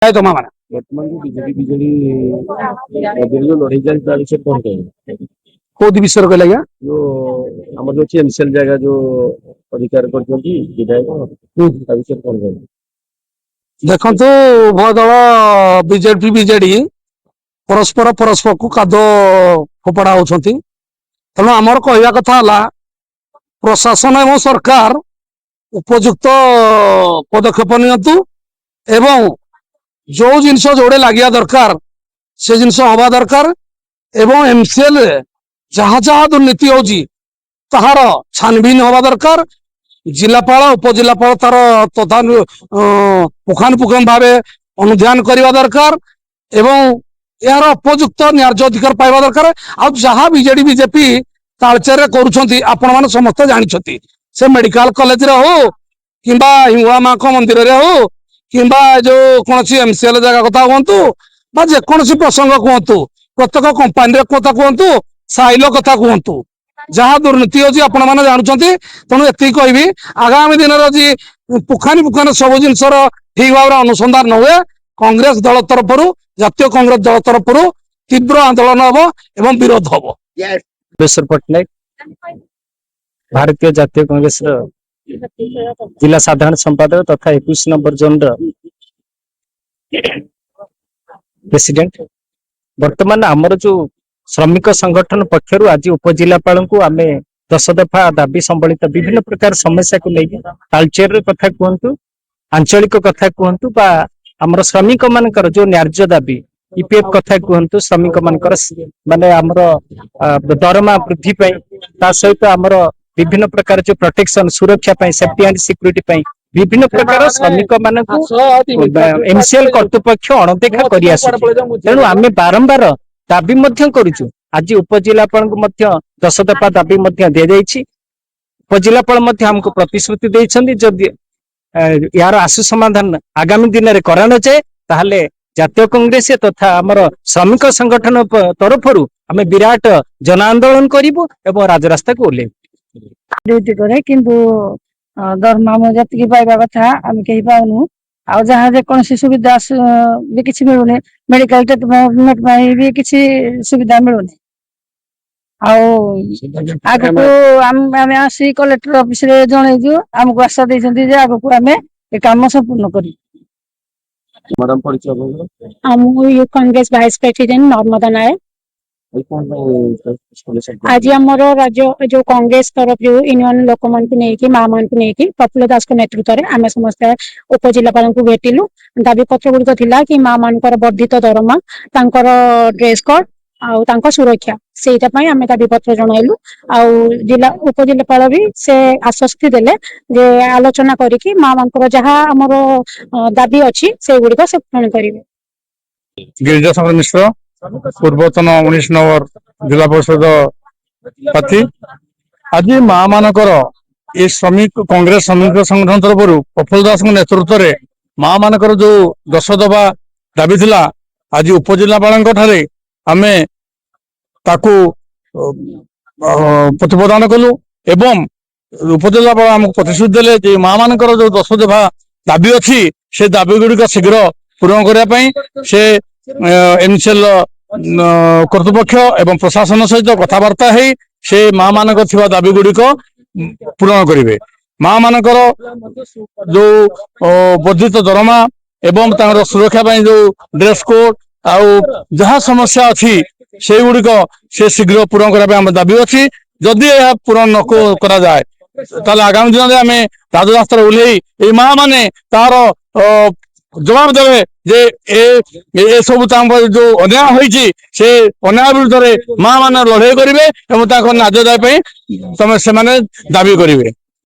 है तो मामा वर्तमान जो बीजेपी बीजेडी जो लड़ाई चलती है विषय कौन कहे कौ विषय कहले आज्ञा जो आम जो एमसीएल जगह जो अधिकार करछंती विधायक ता विषय कौन कहे देखु उभय दल बीजेपी बीजेडी परस्पर परस्पर को काद फोपड़ा होती तेणु आमर कहवा कथा प्रशासन एवं सरकार उपयुक्त पदक्षेप नियंतु एवं जो जिनस जोड़े लगे दरकार से जिनस हवा दरकार एवं एमसीएल जहाँ जहाँ दुर्नीति होची ताहार छानबीन हवा दरकार जिलापाल उपजिलापाल तार तथा पुखानुपुखन भाव अनुध्यान करने दरकार एवं यार उपयुक्त न्याय्य अधिकार पाइबा दरकार आ जहाँ बीजेडी बीजेपी तालचेर करुछंती आपण माने समस्त जानिछंती से मेडिकल कॉलेज रे हो किंबा हिंगुआ माँ को मंदिर रे हो किंबा जो कौन सी एमसीएल जगह कथा कहतु बा जेकोसी प्रसंग कहतु प्रत्येक कंपानी कथा कहतु साइल कथा कहतु जहाँ दुर्नीति होची आपण माने जानुछंती तेणु एति कहबी आगामी दिन जी पुखानी पुखानी सब जिनसर ठीक भाव अनुसंधान न हुए कांग्रेस दल तरफ जातीय कांग्रेस दल तरफ तीव्र आंदोलन हम एवं विरोध हम बेसर पटनायक भारतीय जातीय कांग्रेस जिला साधारण संपादक तथा 21 नंबर जोन प्रेसिडेंट वर्तमान आमर जो श्रमिक संगठन पक्षर आज उपजिलापाल को आम 10 दफा दाबी संबलित विभिन्न प्रकार समस्या को लेकिन तालचेर कथा कहतु आंचलिक कथा कहतु बा आमर श्रमिक मानकर जो न्याय्य दाबी ईपीएफ कथा कहतु श्रमिक मानकर माने आमर दरमा वृद्धि ता सहित आमर विभिन्न प्रकार जो प्रोटेक्शन सुरक्षा सेफ्टी एंड सिक्योरिटी विभिन्न प्रकार श्रमिक मानक एमसीएल कर्तृपक्ष अणदेखा तेणु आम बारंबार दाबी करुचु आज उपजिलापाल को 10 दफा दाबी दि जाइए उपजिलापाल आमको प्रतिश्रुति देइछन्ति जदि यार आशु समाधान आगामी दिन में करा न जाए ताहले जातीय कांग्रेस तथा आमर श्रमिक संगठन तरफ आम विराट जन आंदोलन करूँ और राजरास्ता को ड्यूटी करे किंतु दरमा जी पाइबा कथा आम कहीं पाऊनु आ जहाँ जेकोसी सुविधा भी किसी मिलूनी मेडिकल ट्रिटमेंट भी किसी सुविधा मिलूनी आगको आम आसी कलेक्टर ऑफिस रे जनइजु आमको आशा देइछन्ति जे आगको आमे ए काम संपूर्ण करी मैडम परिचय हम ये कांग्रेस वाइस प्रेसिडेंट नर्मदा नायक आज आमर राज्य जो कांग्रेस तरफ जो यूनियन लोक मान को लेकिन माँ मान को लेकिन प्रफुल्ल दास नेतृत्व में आम समस्त उपजिलापाल को भेटिलु दाबी पत्र गुड़िक थिला कि माँ मानकर वर्धित दरमा तांकर ड्रेस कोड आउ सुरक्षा से आम दाबी पत्र जनइलु जिला उपजिलापाल भी से आश्वस्ति देले जे आलोचना करिकी माँ मानकर जहाँ आमर दाबी अच्छी से गुड़िक से पूर्ण करेंगे। गिरिजा शंकर मिश्र पूर्वतन 19 नंबर जिला परिषद प्रार्थी आज माँ मानकर ये श्रमिक कांग्रेस श्रमिक संगठन तरफ प्रफुल्ल दास नेतृत्व में माँ मानकर जो 10 दफा दाबी थिला आज उपजिलापाल आम ताकू प्रतिप्रदान कलु एवं उपजिलापाल आमको प्रतिश्रुति देले जे माँ मानकर जो 10 दफा दाबी अच्छी से दाबी गुड़िक शीघ्र पूरण करने से एमसीएल कर्तृपक्ष एवं प्रशासन सहित कथबार्ता है से माँ मानक थिबा दाबी गुड़िक पूरण करेंगे माँ मानकर जो वर्धित दरमा एवं सुरक्षा जो ड्रेस कोड आउ जहाँ समस्या अच्छी से गुड़िक से शीघ्र पूरण करने दाबी अच्छी जदि यह पूरण न करा जाए ताले आगामी दिन में आम राजरास्ता ओह्लई माँ माने तार जवाब देवे जे ए सब जो अन्याय होइछि से अन्याय विरुद्ध माँ माने लड़ाई करेंगे और न्याय दाबी तमें से दाबी करेंगे।